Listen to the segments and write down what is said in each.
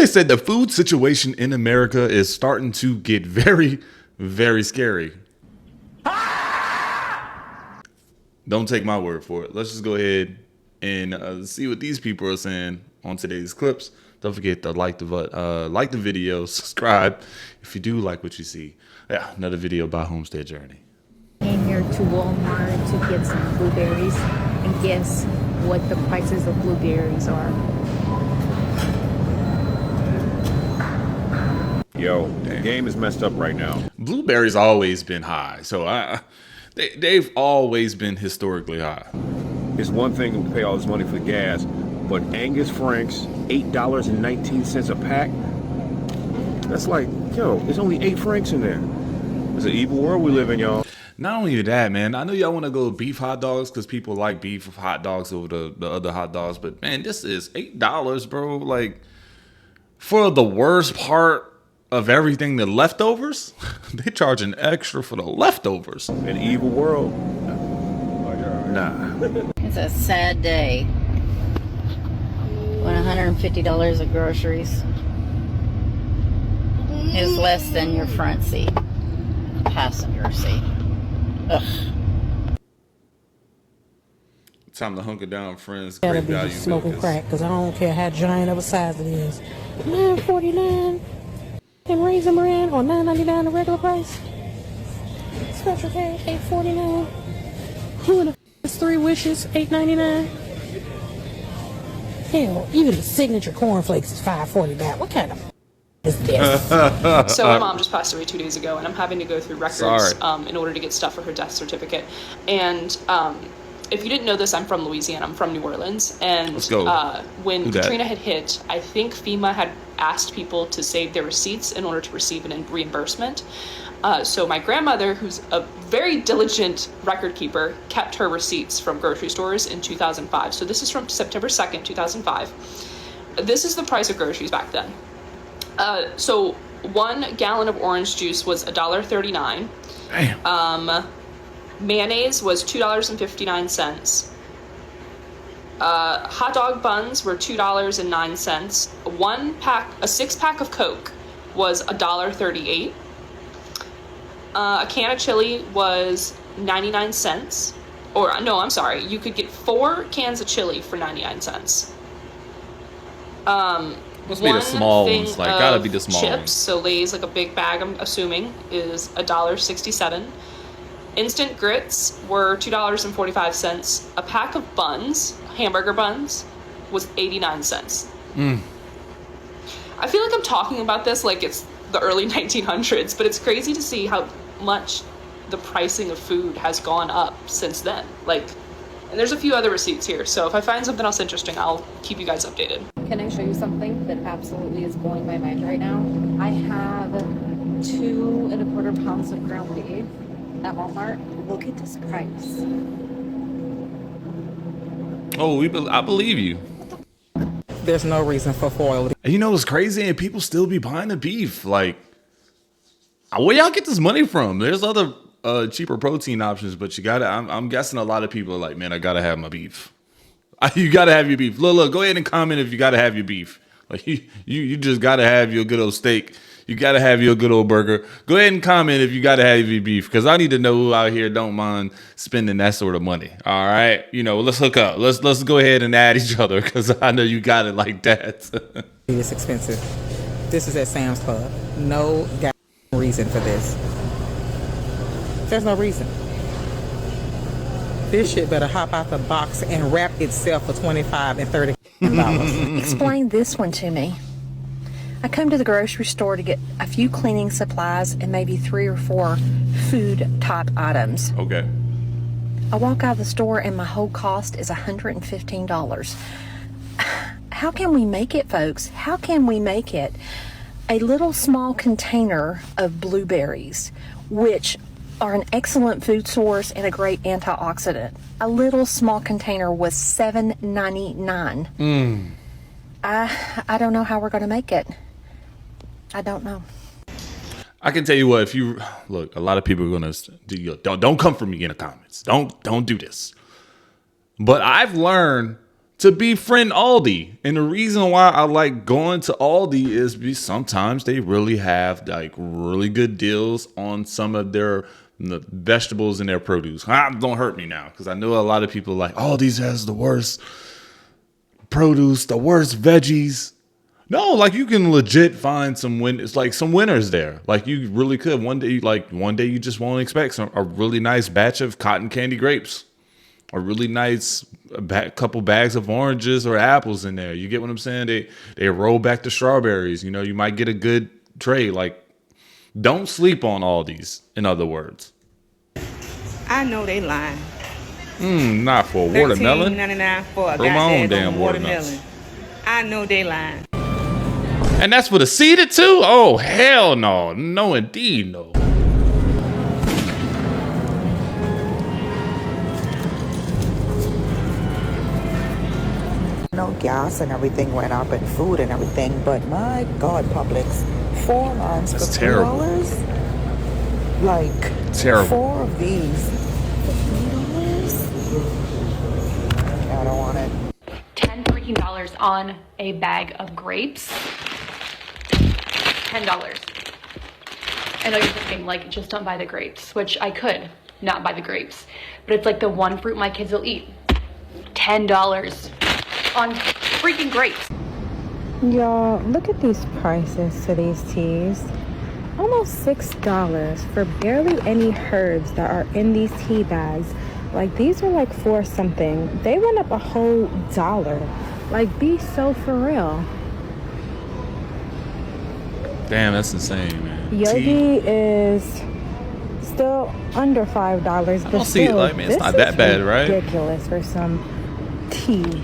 said the food situation in America is starting to get very, very scary. Don't take my word for it. Let's just go ahead and see what these people are saying on today's clips. Don't forget to like the video, subscribe if you do like what you see. Yeah, another video about Homestead Journey. Came here to Walmart to get some blueberries, and guess what the prices of blueberries are? Yo, the game is messed up right now. Blueberries always been high, so they've always been historically high. It's one thing to pay all this money for gas, but Angus Franks, $8.19 a pack. That's like, yo, there's only 8 francs in there. It's an evil world we live in, y'all. Not only that, man, I know y'all want to go beef hot dogs because people like beef hot dogs over the other hot dogs, but man, this is $8, bro. Like, for the worst part of everything, the leftovers, they charging extra for the leftovers. An evil world. Nah. It's a sad day when $150 of groceries is less than your front seat, passenger seat. Ugh. Time to hunker down, friends. Gotta Great be value. smoking crack, because I don't care how giant of a size it is. $9.49 and Raisin Bran, or $9.99 the regular price. Special cash, $8.49. Who in the is 3 wishes, $8.99. Hell, even the signature cornflakes is $5.49. What kind of is this? So my mom just passed away 2 days ago, and I'm having to go through records in order to get stuff for her death certificate. And if you didn't know this, I'm from Louisiana. I'm from New Orleans. And Let's go. When Katrina had hit, I think FEMA had asked people to save their receipts in order to receive a reimbursement. So my grandmother, who's a very diligent record keeper, kept her receipts from grocery stores in 2005. So this is from September 2nd, 2005. This is the price of groceries back then. So 1 gallon of orange juice was $1.39. Damn. Mayonnaise was $2.59. Hot dog buns were $2.09. A 6-pack of Coke was $1.38. A can of chili was 99 cents. Or no, I'm sorry. You could get 4 cans of chili for 99 cents. Must be the small ones. Like, gotta be the small chips, ones. so Lay's, like a big bag, I'm assuming, is $1.67. Instant grits were $2.45. A pack of buns, hamburger buns, was 89 cents. I feel like I'm talking about this like it's the early 1900s, but it's crazy to see how much the pricing of food has gone up since then. Like, and there's a few other receipts here, so if I find something else interesting, I'll keep you guys updated. Can I show you something that absolutely is blowing my mind right now? I have 2 1/4 pounds of ground beef at Walmart. Look at this price. Oh, I believe you. There's no reason for foil. And you know what's crazy? And people still be buying the beef. Like, where y'all get this money from? There's other cheaper protein options, but you gotta. I'm guessing a lot of people are like, man, I gotta have my beef. You gotta have your beef. Look, go ahead and comment if you gotta have your beef. Like, you just gotta have your good old steak. You gotta have your good old burger. Go ahead and comment if you gotta have your beef, because I need to know who out here don't mind spending that sort of money. All right, let's hook up. Let's go ahead and add each other, because I know you got it like that. It's expensive. This is at Sam's Club. No reason for this. There's no reason. This shit better hop out the box and wrap itself for $25 and $30. Explain this one to me. I come to the grocery store to get a few cleaning supplies and maybe 3 or 4 food type items. Okay. I walk out of the store and my whole cost is $115. How can we make it, folks? How can we make it? A little small container of blueberries, which are an excellent food source and a great antioxidant. A little small container was $7.99. I don't know how we're going to make it. I don't know. I can tell you what, if you look, a lot of people are gonna don't come for me in the comments. Don't do this. But I've learned to befriend Aldi. And the reason why I like going to Aldi is because sometimes they really have like really good deals on some of their the vegetables and their produce. Don't hurt me now, because I know a lot of people like Aldi's has the worst produce, the worst veggies. No, like you can legit find some it's like some winners there. Like you really could. One day you just won't expect a really nice batch of cotton candy grapes, a really nice couple bags of oranges or apples in there. You get what I'm saying? They roll back the strawberries. You know, you might get a good tray. Like, don't sleep on all these. In other words, I know they lying. Not for watermelon. $13.99 for a Grow my own goddamn damn watermelon. watermelon. I know they lying. And that's for the seeded too? Oh, hell no. No, indeed, no. No, gas and everything went up and food and everything, but my God, Publix, 4 months for That's terrible. $3? Like, Terrible. 4 of these for $3? I don't want it. $10 freaking on a bag of grapes. $10. I know you're thinking, like, just don't buy the grapes, which I could not buy the grapes, but it's like the one fruit my kids will eat. $10 on freaking grapes. Y'all, look at these prices to these teas. Almost $6 for barely any herbs that are in these tea bags. Like, these are like 4 something. They went up a whole $1. Like, be so for real. Damn, that's insane, man. Yogi is still under $5, but don't see it, still, like, man, it's this not that is bad, right? ridiculous for some tea.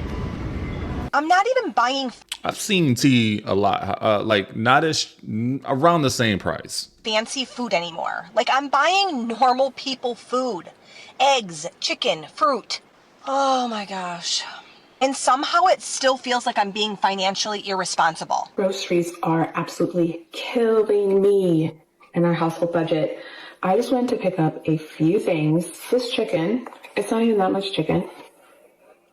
I'm not even buying I've seen tea a lot, like not as around the same price. fancy food anymore. Like, I'm buying normal people food. Eggs, chicken, fruit. Oh my gosh. And somehow it still feels like I'm being financially irresponsible. Groceries are absolutely killing me in our household budget. I just went to pick up a few things. This chicken, it's not even that much chicken.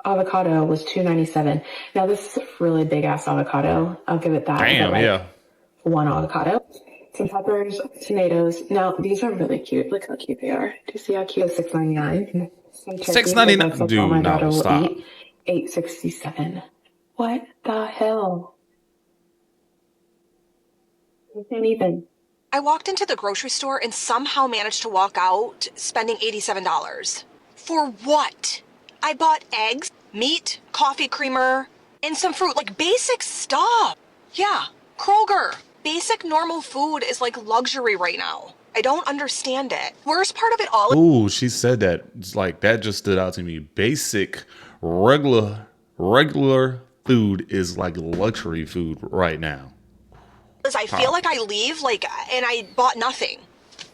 Avocado was $2.97. Now this is a really big ass avocado. I'll give it that. Damn, yeah. 1 avocado. Some peppers, tomatoes. Now these are really cute. Look how cute they are. Do you see how cute? $6.99. Some turkey. $6.99. That's Dude, all my no, daughter will stop. eat. $8.67. What the hell? I can't even. I walked into the grocery store and somehow managed to walk out spending $87. For what? I bought eggs, meat, coffee creamer, and some fruit, like basic stuff. Yeah, Kroger. Basic normal food is like luxury right now. I don't understand it. Worst part of it all Ooh, she said that. It's like that just stood out to me. Basic, regular food is like luxury food right now. is I feel like I leave and I bought nothing.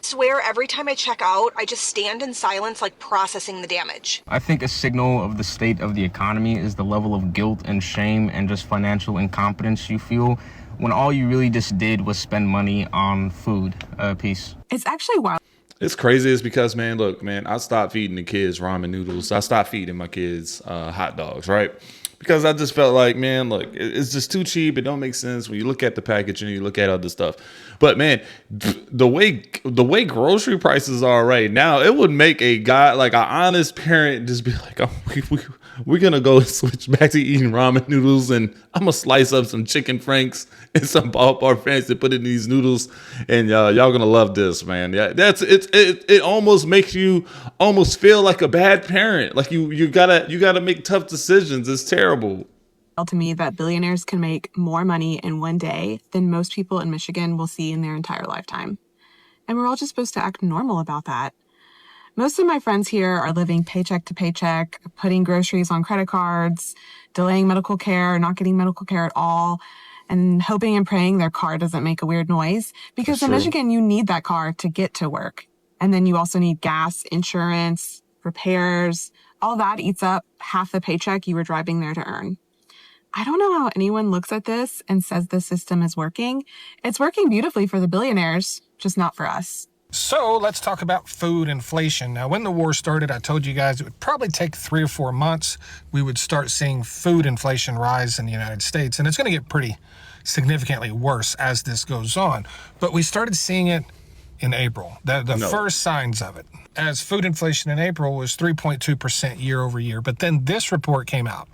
Swear every time I check out, I just stand in silence, like processing the damage. I think a signal of the state of the economy is the level of guilt and shame and just financial incompetence you feel when all you really just did was spend money on food. Peace. It's actually wild. It's crazy. It's because, man, look, man, I stopped feeding the kids ramen noodles. I stopped feeding my kids hot dogs, right? Because I just felt like, man, look, it's just too cheap. It don't make sense when you look at the package and you look at other stuff. But man, the way grocery prices are right now, it would make a guy, like an honest parent, just be like, oh, we're gonna go switch back to eating ramen noodles, and I'm gonna slice up some chicken franks and some ballpark franks and put in these noodles, and y'all gonna love this, man. Yeah, it almost makes you almost feel like a bad parent. Like you gotta make tough decisions. It's terrible. To me that billionaires can make more money in one day than most people in Michigan will see in their entire lifetime. And we're all just supposed to act normal about that. Most of my friends here are living paycheck to paycheck, putting groceries on credit cards, delaying medical care, not getting medical care at all, and hoping and praying their car doesn't make a weird noise. Because in Michigan, you need that car to get to work. And then you also need gas, insurance, repairs. All that eats up half the paycheck you were driving there to earn. I don't know how anyone looks at this and says the system is working. It's working beautifully for the billionaires, just not for us. So let's talk about food inflation. Now, when the war started, I told you guys it would probably take 3 or 4 months. We would start seeing food inflation rise in the United States, and it's going to get pretty significantly worse as this goes on. But we started seeing it in April, the first signs of it, as food inflation in April was 3.2% year over year. But then this report came out.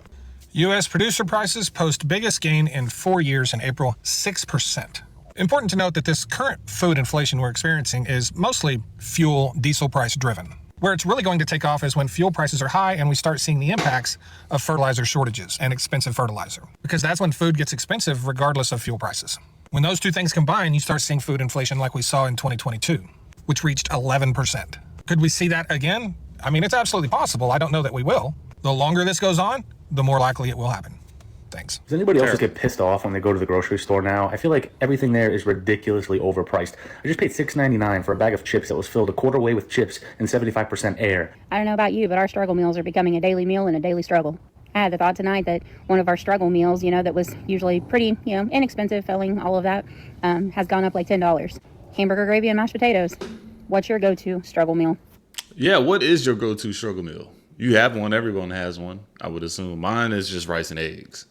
U.S. producer prices post biggest gain in 4 years in April, 6%. Important to note that this current food inflation we're experiencing is mostly fuel, diesel price driven. Where it's really going to take off is when fuel prices are high and we start seeing the impacts of fertilizer shortages and expensive fertilizer. Because that's when food gets expensive regardless of fuel prices. When those two things combine, you start seeing food inflation like we saw in 2022, which reached 11%. Could we see that again? I mean, it's absolutely possible. I don't know that we will. The longer this goes on, the more likely it will happen. Thanks. Does anybody else just get pissed off when they go to the grocery store now? I feel like everything there is ridiculously overpriced. I just paid $6.99 for a bag of chips that was filled a quarter way with chips and 75% air. I don't know about you, but our struggle meals are becoming a daily meal and a daily struggle. I had the thought tonight that one of our struggle meals, that was usually pretty, inexpensive, filling, all of that, has gone up like $10. Hamburger gravy and mashed potatoes. What's your go-to struggle meal? Yeah, what is your go-to struggle meal? You have one. Everyone has one, I would assume. Mine is just rice and eggs.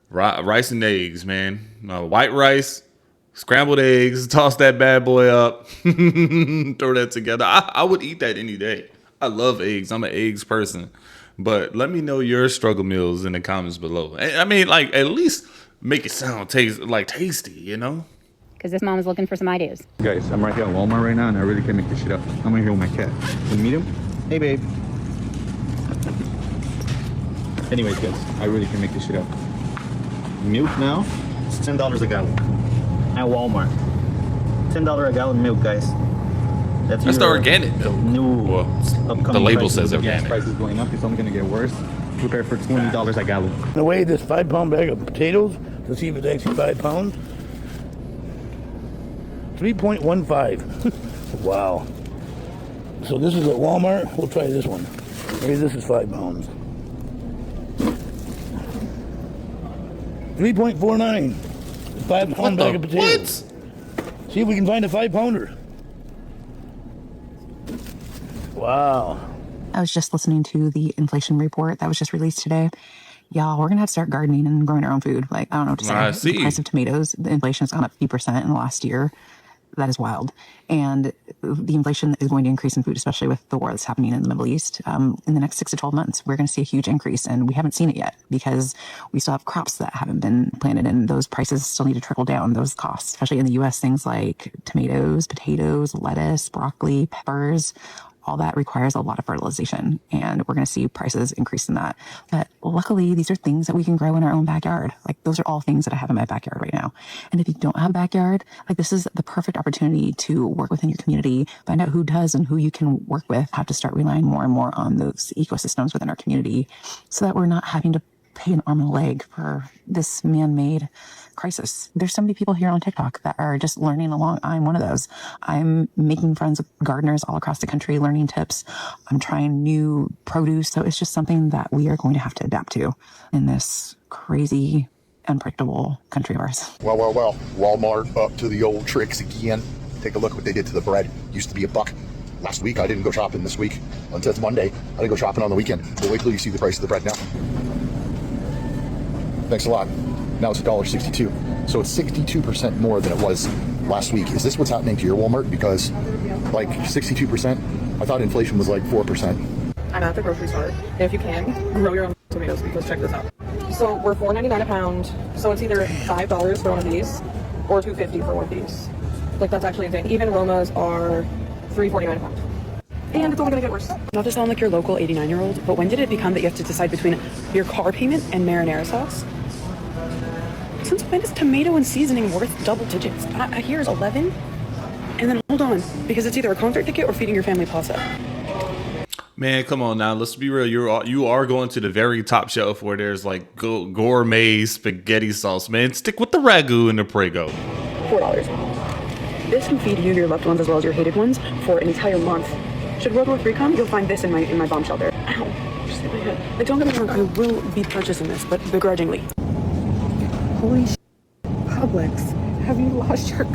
Rice and eggs, man. White rice, scrambled eggs, toss that bad boy up, throw that together. I would eat that any day. I love eggs. I'm an eggs person. But let me know your struggle meals in the comments below. I mean, like, at least make it sound tasty, Because this mom is looking for some ideas. Guys, I'm right here at Walmart right now, and I really can't make this shit up. I'm right here with my cat. Can you meet him? Hey, babe. Anyways, guys, I really can't make this shit up. Milk now, it's $10 a gallon at Walmart. $10 a gallon milk, guys. That's the organic milk. New the label says organic. Gas prices going up. It's only going to get worse. Prepare for $20 a gallon. I weigh this 5-pound bag of potatoes to see if it's actually 5 pounds. 3.15. Wow. So this is at Walmart. We'll try this one. Maybe this is 5 pounds. 3.49. 5-pound bag of potatoes. What? See if we can find a 5-pounder. Wow. I was just listening to the inflation report that was just released today. Y'all, we're going to have to start gardening and growing our own food. Like, I don't know what to say. I see. The price of tomatoes, the inflation has gone up 50% in the last year. That is wild. And the inflation is going to increase in food, especially with the war that's happening in the Middle East. In the next 6 to 12 months, we're going to see a huge increase. And we haven't seen it yet because we still have crops that haven't been planted and those prices still need to trickle down, those costs, especially in the U.S. Things like tomatoes, potatoes, lettuce, broccoli, peppers, all that requires a lot of fertilization, and we're going to see prices increase in that. But luckily, these are things that we can grow in our own backyard. Like, those are all things that I have in my backyard right now. And if you don't have a backyard, like, this is the perfect opportunity to work within your community, find out who does and who you can work with, have to start relying more and more on those ecosystems within our community so that we're not having to pay an arm and a leg for this man-made crisis. There's so many people here on TikTok that are just learning along. I'm one of those. I'm making friends with gardeners all across the country, learning tips. I'm trying new produce. So it's just something that we are going to have to adapt to in this crazy, unpredictable country of ours. Well. Walmart up to the old tricks again. Take a look at what they did to the bread. Used to be $1 last week. I didn't go shopping this week until it's Monday. I didn't go shopping on the weekend. But wait till you see the price of the bread now. Thanks a lot. Now it's $1.62. So it's 62% more than it was last week. Is this what's happening to your Walmart? Because like 62%, I thought inflation was like 4%. I'm at the grocery store. And if you can, grow your own tomatoes, because check this out. So we're $4.99 a pound. So it's either $5 for one of these or $2.50 for one of these. Like, that's actually insane. Even Romas are $3.49 a pound. And it's only gonna get worse. Not to sound like your local 89-year-old, but when did it become that you have to decide between your car payment and marinara sauce? Since when is tomato and seasoning worth double digits? Here's 11. And then hold on, because it's either a concert ticket or feeding your family pasta. Man, come on now. Let's be real. You are going to the very top shelf where there's like gourmet spaghetti sauce. Man, stick with the ragu and the Prego. $4. This can feed you, your loved ones, as well as your hated ones for an entire month. Should World War III come, you'll find this in my bomb shelter. Ow, just hit my head. Like, don't get me wrong, I will be purchasing this, but begrudgingly. Holy Publix, have you lost your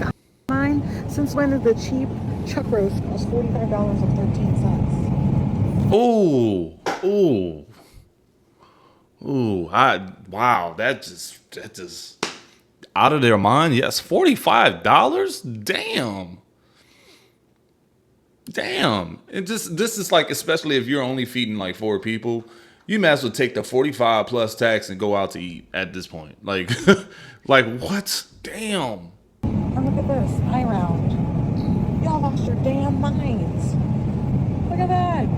mind? Since when did the cheap Chuck roast costs $45.13. Ooh, ooh, ooh! Wow, that just out of their mind. Yes, $45. Damn. This is like, especially if you're only feeding like 4 people, you might as well take the 45 plus tax and go out to eat at this point. Like, like what? Damn. And look at this, I round. Y'all lost your damn minds. Look at that.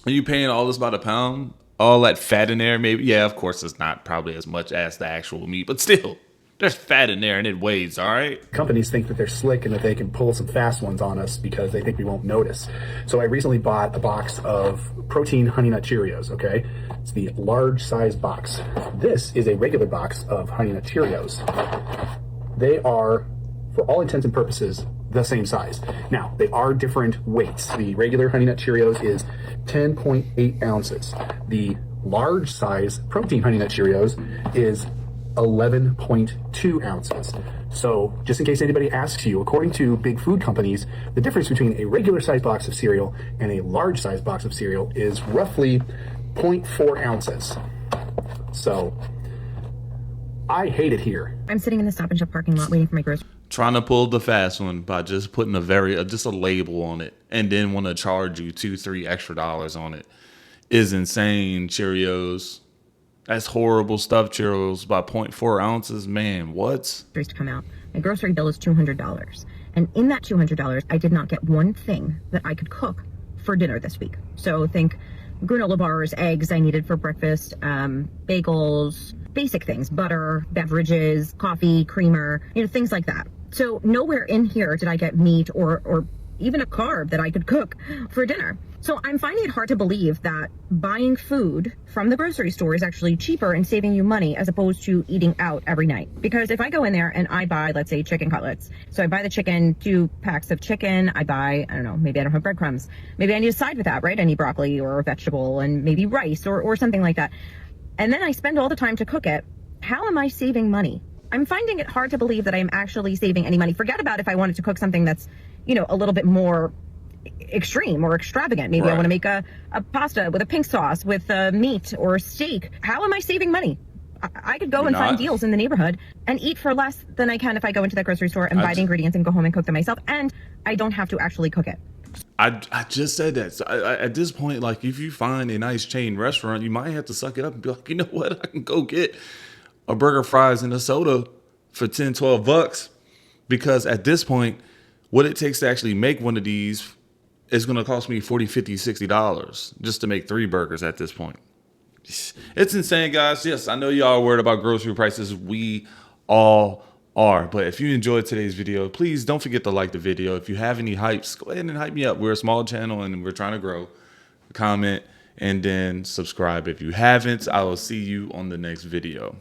Are you paying all this by the pound? All that fat in there, maybe? Yeah, of course it's not probably as much as the actual meat, but still, there's fat in there and it weighs, all right? Companies think that they're slick and that they can pull some fast ones on us because they think we won't notice. So I recently bought a box of protein Honey Nut Cheerios, okay? It's the large size box. This is a regular box of Honey Nut Cheerios. They are, for all intents and purposes, the same size. Now, they are different weights. The regular Honey Nut Cheerios is 10.8 ounces. The large size protein Honey Nut Cheerios is 11.2 ounces. So, just in case anybody asks you, according to big food companies, the difference between a regular size box of cereal and a large size box of cereal is roughly 0.4 ounces. So, I hate it here. I'm sitting in the Stop and Shop parking lot waiting for my groceries. Trying to pull the fast one by just putting just a label on it and then want to charge you $2-3 extra on it is insane. Cheerios. That's horrible stuff. Cheerios by 0.4 ounces. Man, what? To come out. My grocery bill is $200. And in that $200, I did not get one thing that I could cook for dinner this week. So think granola bars, eggs I needed for breakfast, bagels, basic things, butter, beverages, coffee, creamer, things like that. So nowhere in here did I get meat or even a carb that I could cook for dinner. So I'm finding it hard to believe that buying food from the grocery store is actually cheaper and saving you money as opposed to eating out every night. Because if I go in there and I buy, let's say, chicken cutlets, so I buy the chicken, 2 packs of chicken, I buy, I don't know, maybe I don't have breadcrumbs. Maybe I need a side with that, right? I need broccoli or a vegetable and maybe rice or something like that. And then I spend all the time to cook it. How am I saving money? I'm finding it hard to believe that I'm actually saving any money. Forget about if I wanted to cook something that's, a little bit more extreme or extravagant. Maybe I want to make a pasta with a pink sauce with meat or steak. How am I saving money? I could go and find deals in the neighborhood and eat for less than I can if I go into that grocery store and buy the ingredients and go home and cook them myself. And I don't have to actually cook it. I just said that. So at this point, like, if you find a nice chain restaurant, you might have to suck it up and be like, you know what? I can go get a burger, fries, and a soda for $10-12 because at this point, what it takes to actually make one of these is going to cost me $40, $50, $60 just to make 3 burgers at this point. It's insane, guys. Yes, I know y'all are worried about grocery prices. We all are. But if you enjoyed today's video, please don't forget to like the video. If you have any hypes, go ahead and hype me up. We're a small channel and we're trying to grow. Comment and then subscribe if you haven't. I will see you on the next video.